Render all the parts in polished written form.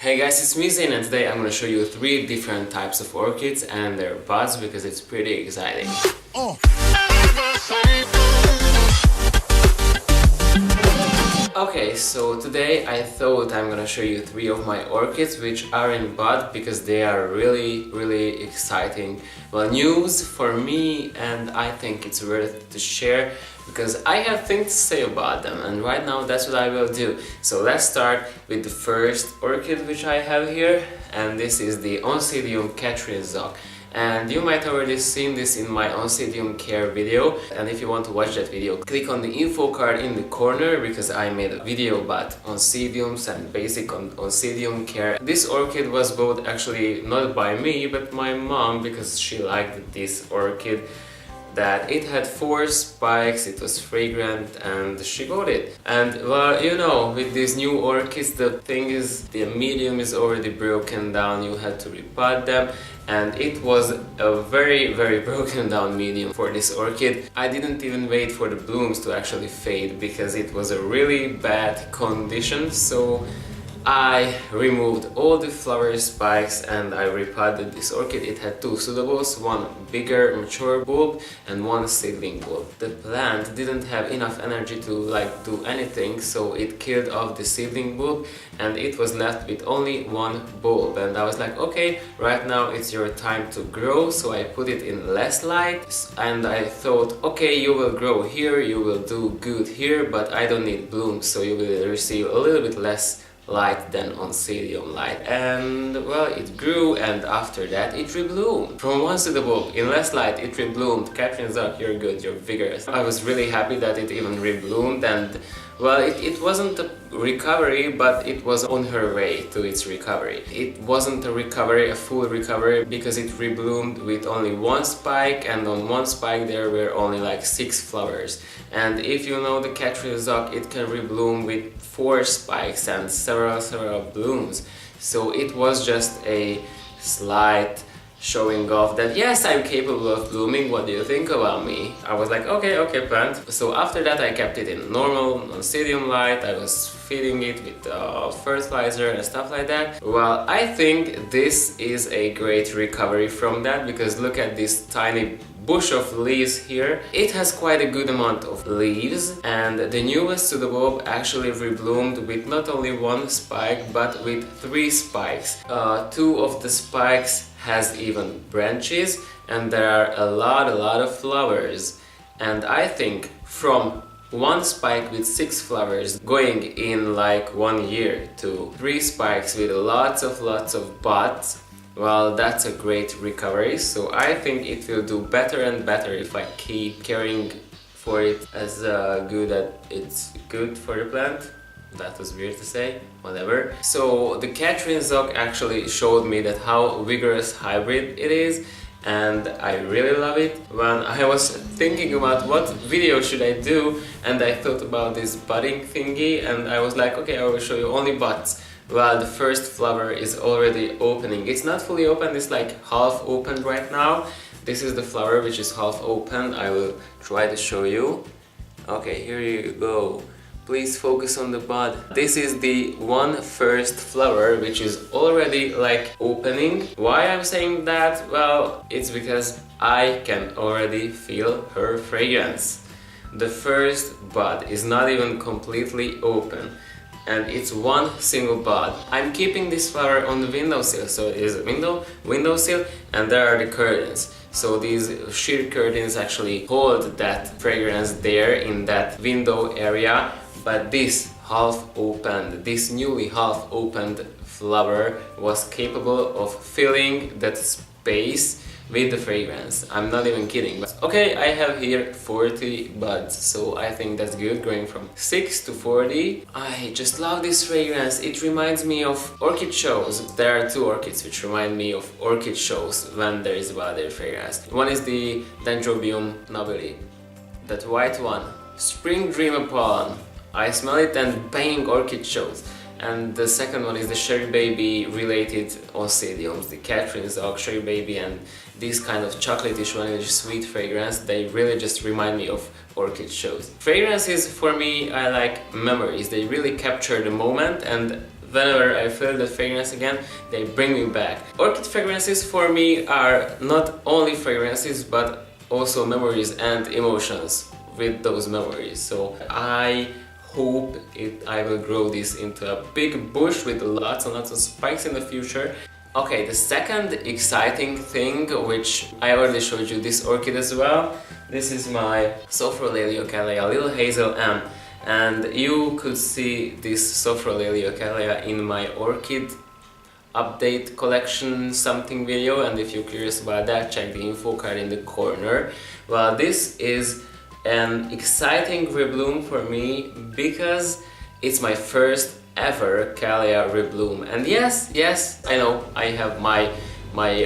Hey guys, it's me Zain, and today I'm gonna show you 3 different types of orchids and their buds because it's pretty exciting. Okay, so today I thought I'm gonna show you 3 of my orchids which are in bud because they are really exciting. Well, news for me, and I think it's worth to share because I have things to say about them, and right now that's what I will do. So let's start with the first orchid which I have here, and this is the Oncidium Catherine Zoc. And you might already seen this in my Oncidium care video, and if you want to watch that video, click on the info card in the corner because I made a video about Oncidiums and basic on Oncidium care. This orchid was bought actually not by me but my mom because she liked this orchid, that it had 4 spikes, it was fragrant, and she bought it. And well, you know, with these new orchids the thing is the medium is already broken down, you had to repot them, and it was a very broken down medium for this orchid. I didn't even wait for the blooms to actually fade because it was a really bad condition, so I removed all the flower spikes and I repotted this orchid. It had 2 pseudobulbs, 1 bigger mature bulb and 1 seedling bulb. The plant didn't have enough energy to do anything, so it killed off the seedling bulb and it was left with only 1 bulb. And I was like, okay, right now it's your time to grow, so I put it in less light and I thought, okay, you will grow here, you will do good here, but I don't need blooms, so you will receive a little bit less light than Oncidium light. And well, it grew, and after that it rebloomed. From 1 pseudobulb in less light it rebloomed. Catherine Zoc, you're good, you're vigorous. I was really happy that it even rebloomed, and well, it wasn't a recovery, but it was on her way to its recovery. It wasn't a recovery, a full recovery, because it rebloomed with only 1 spike, and on 1 spike there were only like 6 flowers. And if you know the Catherine Zoc, it can rebloom with 4 spikes and several blooms. So it was just a slight showing off that yes, I'm capable of blooming, what do you think about me? I was like, okay plant. So after that I kept it in normal Oncidium light, I was feeding it with fertilizer and stuff like that. Well, I think this is a great recovery from that, because look at this tiny bush of leaves here. It has quite a good amount of leaves, and the newest pseudobulb actually rebloomed with not only 1 spike but with 3 spikes. 2 of the spikes has even branches, and there are a lot of flowers. And I think from 1 spike with 6 flowers going in like 1 year to 3 spikes with lots of buds, well, that's a great recovery. So I think it will do better and better if I keep caring for it as good as it's good for the plant. That was weird to say, whatever. So the Catherine Zoc actually showed me that how vigorous hybrid it is, and I really love it. When I was thinking about what video should I do, and I thought about this budding thingy, and I was like, okay, I will show you only buds. Well, the first flower is already opening. It's not fully open, it's like half opened right now. This is the flower which is half open. I will try to show you. Okay, here you go. Please focus on the bud. This is the first flower which is already like opening. Why I'm saying that? Well, it's because I can already feel her fragrance. The first bud is not even completely open, and it's 1 single bud. I'm keeping this flower on the windowsill, so it is a windowsill, and there are the curtains. So these sheer curtains actually hold that fragrance there in that window area. But this newly half-opened flower was capable of filling that space with the fragrance. I'm not even kidding. But okay, I have here 40 buds, so I think that's good, going from 6 to 40. I just love this fragrance. It reminds me of orchid shows. There are 2 orchids which remind me of orchid shows when there is about their fragrance. One is the Dendrobium nobile, that white one. Spring Dreamer pollen. I smell it and bang, orchid shows. And the second one is the Cherry Baby related Oncidiums, the Catherine Zoc, Cherry Baby, and these kind of chocolatey, vanilla sweet fragrance. They really just remind me of orchid shows. Fragrances for me, I like memories. They really capture the moment, and whenever I feel the fragrance again, they bring me back. Orchid fragrances for me are not only fragrances but also memories and emotions with those memories. So I hope I will grow this into a big bush with lots and lots of spikes in the future. Okay, the second exciting thing, which I already showed you this orchid as well. This is my Sophroleliocalia Little Hazel M, and you could see this Sophroleliocalia in my orchid update collection something video, and if you're curious about that, check the info card in the corner. Well, this is an exciting rebloom for me because it's my first ever Calia rebloom. And yes, I know I have my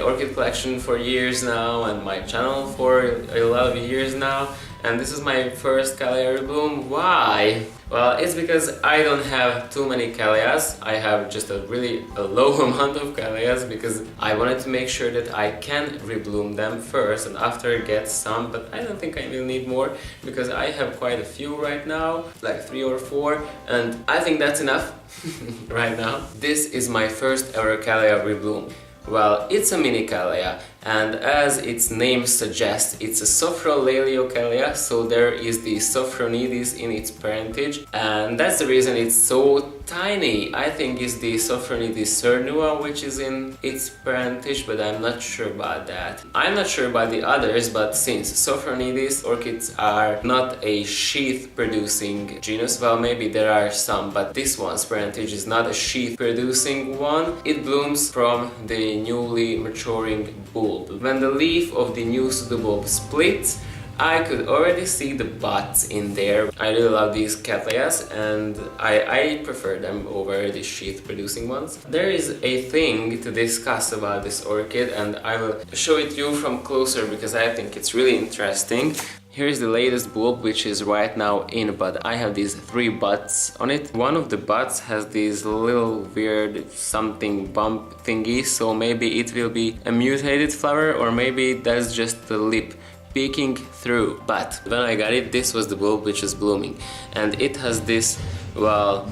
orchid collection for years now and my channel for a lot of years now, and this is my first Calia rebloom. Why? Well, it's because I don't have too many Calias. I have just a low amount of Calias because I wanted to make sure that I can rebloom them first and after get some, but I don't think I will need more because I have quite a few right now, like 3 or 4, and I think that's enough right now. This is my first ever Calia rebloom. Well, it's a mini Calia, and as its name suggests, it's a Sophroleliocalia, so there is the Sophronidis in its parentage, and that's the reason it's so tiny. I think it's the Sophronidis cernua which is in its parentage, but I'm not sure about that. I'm not sure about the others, but since Sophronidis orchids are not a sheath-producing genus, well, maybe there are some, but this one's parentage is not a sheath-producing one. It blooms from the newly maturing bulb. When the leaf of the new pseudobulb splits, I could already see the buds in there. I really love these Cattleyas, and I prefer them over the sheath-producing ones. There is a thing to discuss about this orchid, and I will show it to you from closer because I think it's really interesting. Here is the latest bulb, which is right now in bud. I have these 3 buds on it. One of the buds has these little weird something bump thingies, so maybe it will be a mutated flower, or maybe that's just the lip peeking through. But when I got it, this was the bulb which is blooming, and it has this, well,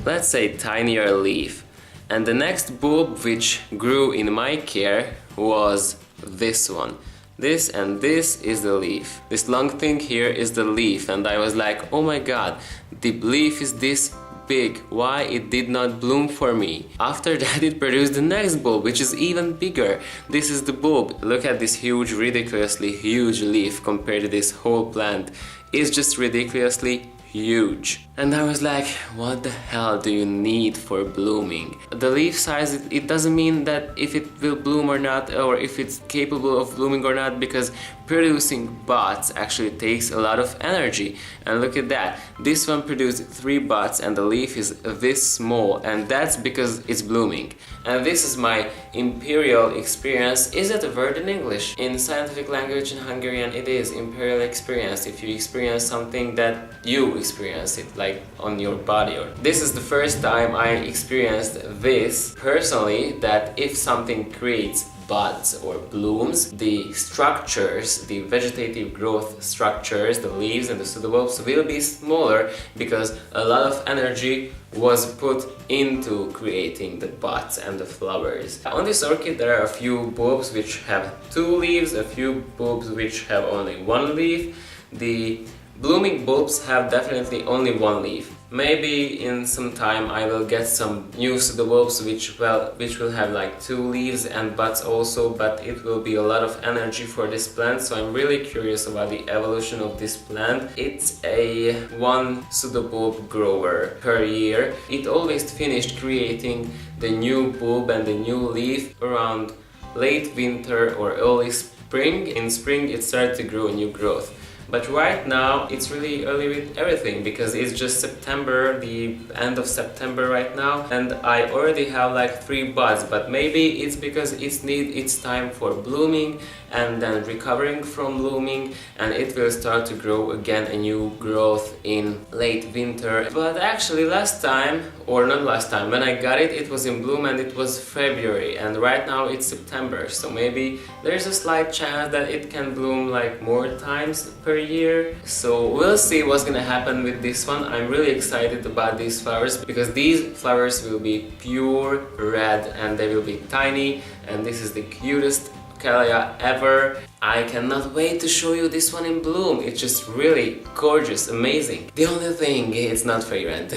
let's say tinier leaf. And the next bulb which grew in my care was this one. This and this is the leaf. This long thing here is the leaf, and I was like, oh my god, the leaf is this big, why it did not bloom for me? After that it produced the next bulb, which is even bigger. This is the bulb. Look at this huge, ridiculously huge leaf compared to this whole plant. It's just ridiculously huge. And I was like, what the hell do you need for blooming? The leaf size, it doesn't mean that if it will bloom or not, or if it's capable of blooming or not, because producing buds actually takes a lot of energy. And look at that, this one produced 3 buds and the leaf is this small, and that's because it's blooming. And this is my imperial experience. Is that a word in English? In scientific language in Hungarian it is imperial experience, if you experience something that you experience it, like on your body. Or this is the first time I experienced this personally, that if something creates buds or blooms, the structures, the vegetative growth structures, the leaves and the pseudobulbs will be smaller because a lot of energy was put into creating the buds and the flowers. On this orchid there are a few bulbs which have 2 leaves, a few bulbs which have only 1 leaf. The blooming bulbs have definitely only 1 leaf. Maybe in some time I will get some new pseudobulbs which will have like 2 leaves and buds also, but it will be a lot of energy for this plant, so I'm really curious about the evolution of this plant. It's a 1 pseudobulb grower per year. It always finished creating the new bulb and the new leaf around late winter or early spring. In spring it started to grow new growth. But right now it's really early with everything because it's just September, the end of September right now, and I already have like 3 buds, but maybe it's because it needs its time for blooming and then recovering from blooming, and it will start to grow again a new growth in late winter. But actually last time, or not last time, when I got it, it was in bloom and it was February, and right now it's September, so maybe there's a slight chance that it can bloom like more times per year. So we'll see what's gonna happen with this one. I'm really excited about these flowers because these flowers will be pure red and they will be tiny, and this is the cutest camellia ever. I cannot wait to show you this one in bloom. It's just really gorgeous, amazing. The only thing, it's not fragrant,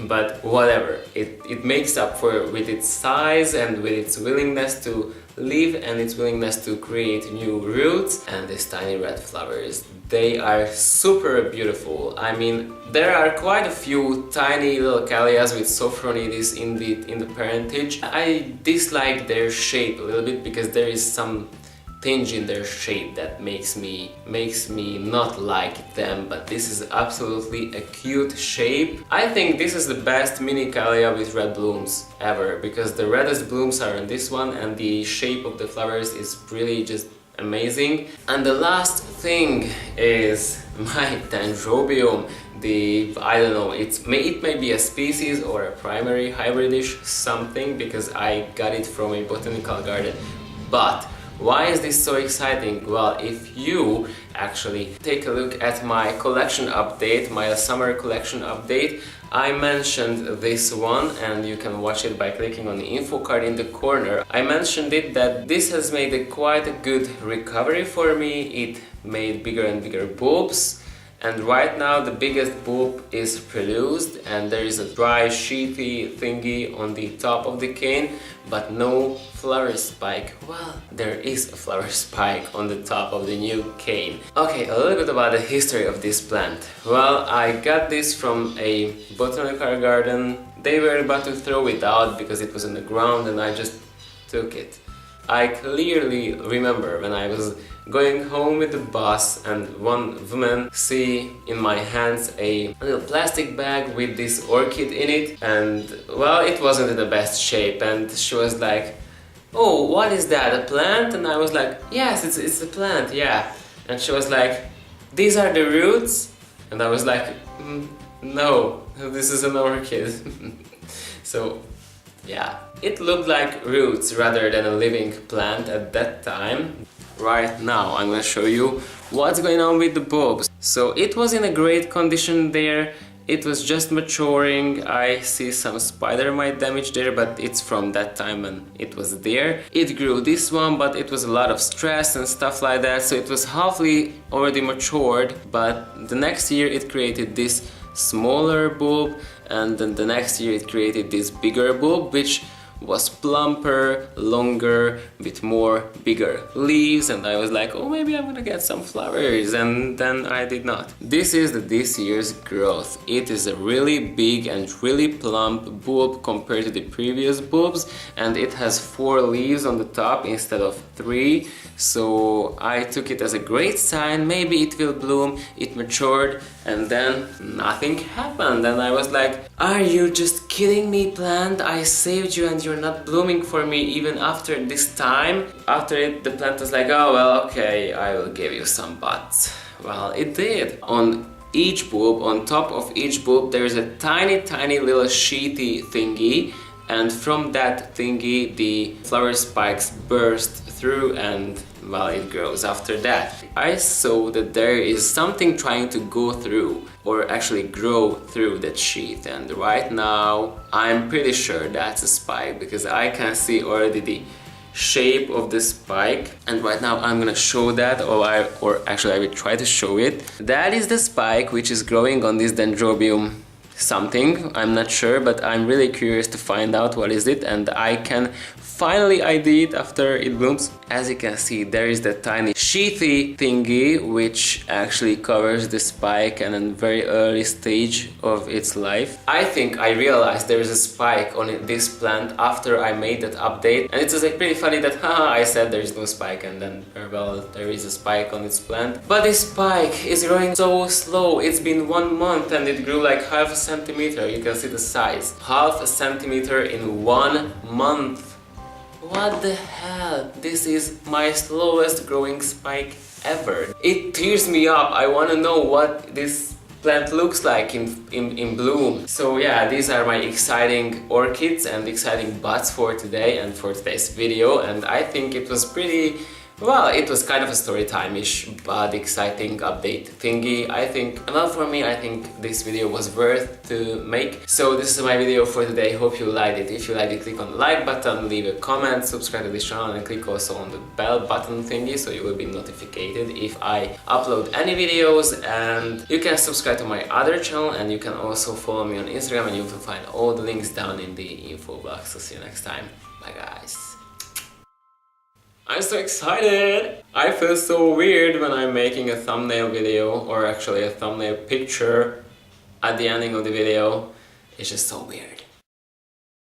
but whatever. It makes up for with its size and with its willingness to live and its willingness to create new roots. And these tiny red flowers, they are super beautiful. I mean, there are quite a few tiny little callias with Sophronides in the parentage. I dislike their shape a little bit because there is some tinge in their shape that makes me not like them, but this is absolutely a cute shape. I think this is the best mini callia with red blooms ever, because the reddest blooms are on this one and the shape of the flowers is really just amazing. And the last thing is my Dendrobium. I don't know, it may be a species or a primary hybridish something, because I got it from a botanical garden. But why is this so exciting? Well, if you actually take a look at my collection update, my summer collection update, I mentioned this one, and you can watch it by clicking on the info card in the corner. I mentioned it that this has made quite a good recovery for me. It made bigger and bigger bulbs. And right now the biggest bulb is produced, and there is a dry sheathy thingy on the top of the cane, but no flower spike. Well, there is a flower spike on the top of the new cane. Okay, a little bit about the history of this plant. Well, I got this from a botanical garden. They were about to throw it out because it was on the ground, and I just took it. I clearly remember when I was going home with the bus and one woman see in my hands a little plastic bag with this orchid in it, and well, it wasn't in the best shape, and she was like, "Oh, what is that, a plant?" And I was like, "Yes, it's a plant, yeah." And she was like, "These are the roots?" And I was like, "No, this is an orchid." So yeah, it looked like roots rather than a living plant at that time. Right now I'm gonna show you what's going on with the bulbs. So it was in a great condition there. It was just maturing. I see some spider mite damage there, but it's from that time when it was there. It grew this one, but it was a lot of stress and stuff like that, so it was halfly already matured. But the next year it created this smaller bulb, and then the next year it created this bigger bulb, which was plumper, longer, with more bigger leaves, and I was like, oh, maybe I'm gonna get some flowers, and then I did not. This is this year's growth. It is a really big and really plump bulb compared to the previous bulbs, and it has 4 leaves on the top instead of 3, so I took it as a great sign. Maybe it will bloom. It matured, and then nothing happened, and I was like, are you just kidding me, plant? I saved you and you're not blooming for me even after this time? After it, the plant was like, oh well, okay, I will give you some buds. Well, it did. On each bulb, on top of each bulb, there is a tiny little sheethy thingy, and from that thingy the flower spikes burst through, and well, it grows after that. I saw that there is something trying to go through, or actually grow through that sheath, and right now I'm pretty sure that's a spike, because I can see already the shape of the spike, and right now I'm gonna show that, or actually I will try to show it. That is the spike which is growing on this Dendrobium something, I'm not sure, but I'm really curious to find out what is it, and I can finally ID it after it blooms. As you can see, there is that tiny sheathy thingy which actually covers the spike and a very early stage of its life. I think I realized there is a spike on this plant after I made that update, and it's like pretty funny that haha, I said there is no spike, and then well, there is a spike on its plant. But this spike is growing so slow. It's been 1 month and it grew like half a centimeter. You can see the size. Half a centimeter in 1 month. What the hell? This is my slowest growing spike ever. It tears me up. I want to know what this plant looks like in bloom. So yeah, these are my exciting orchids and exciting buds for today and for today's video, and I think it was pretty Well, it was kind of a story time-ish, but exciting update thingy. I think, well, for me, I think this video was worth to make. So this is my video for today. Hope you liked it. If you liked it, click on the like button, leave a comment, subscribe to this channel, and click also on the bell button thingy so you will be notified if I upload any videos. And you can subscribe to my other channel, and you can also follow me on Instagram, and you will find all the links down in the info box. So see you next time. Bye guys. I'm so excited! I feel so weird when I'm making a thumbnail video, or actually a thumbnail picture at the ending of the video. It's just so weird.